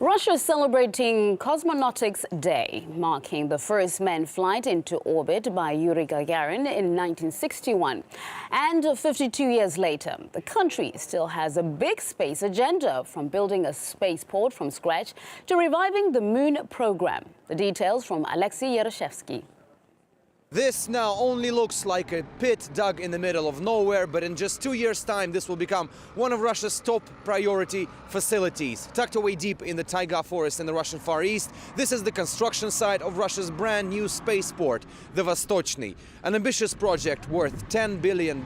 Russia is celebrating Cosmonautics Day, marking the first manned flight into orbit by Yuri Gagarin in 1961. And 52 years later, the country still has a big space agenda, from building a spaceport from scratch to reviving the moon program. The details from Alexei Yaroshevsky. This now only looks like a pit dug in the middle of nowhere, but in just 2 years' time, this will become one of Russia's top priority facilities. Tucked away deep in the taiga forest in the Russian Far East, this is the construction site of Russia's brand new spaceport, the Vostochny. An ambitious project worth $10 billion.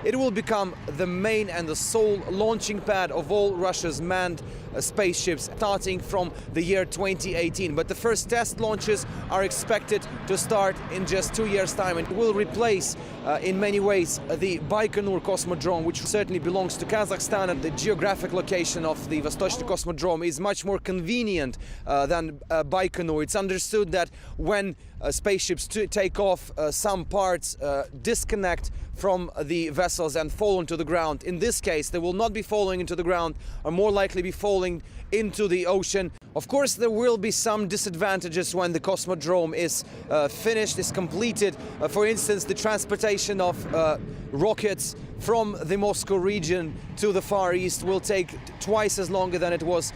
It will become the main and the sole launching pad of all Russia's manned spaceships starting from the year 2018. But the first test launches are expected to start in just 2 years' time, and will replace in many ways the Baikonur Cosmodrome, which certainly belongs to Kazakhstan. And the geographic location of the Vostochny Cosmodrome is much more convenient than Baikonur. It's understood that when spaceships take off, some parts disconnect from the vessels and fall into the ground. In this case, they will not be falling into the ground, or more likely be falling into the ocean. Of course, there will be some disadvantages when the Cosmodrome is finished, is completed. For instance, the transportation of rockets from the Moscow region to the Far East will take twice as longer than it was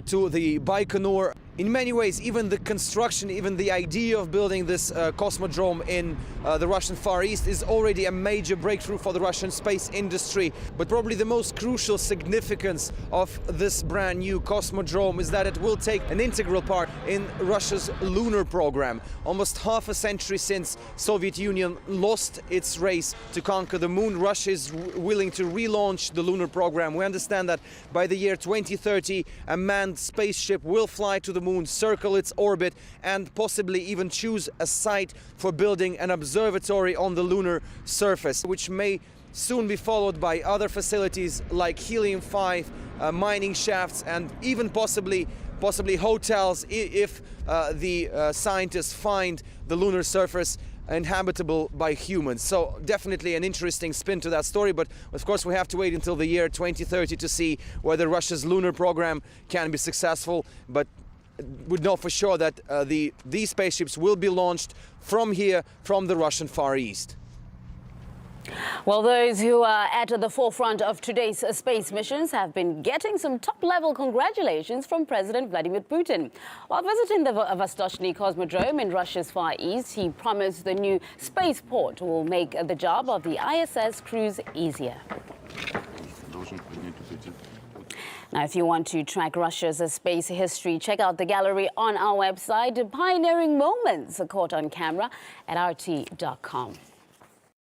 to the Baikonur. In many ways, even the construction, even the idea of building this Cosmodrome in the Russian Far East is already a major breakthrough for the Russian space industry. But probably the most crucial significance of this brand new Cosmodrome is that it will take an integral part in Russia's lunar program. Almost half a century since Soviet Union lost its race to conquer the moon, Russia is willing to relaunch the lunar program. We understand that by the year 2030, a manned spaceship will fly to the moon, circle its orbit, and possibly even choose a site for building an observatory on the lunar surface, which may soon be followed by other facilities like helium-5, mining shafts, and even possibly hotels if the scientists find the lunar surface inhabitable by humans. So definitely an interesting spin to that story, but of course we have to wait until the year 2030 to see whether Russia's lunar program can be successful. But we know for sure that these spaceships will be launched from here, from the Russian Far East. Well, those who are at the forefront of today's space missions have been getting some top-level congratulations from President Vladimir Putin. While visiting the Vostochny Cosmodrome in Russia's Far East, he promised the new spaceport will make the job of the ISS crews easier. Now, if you want to track Russia's space history, check out the gallery on our website, Pioneering Moments Caught on Camera at RT.com.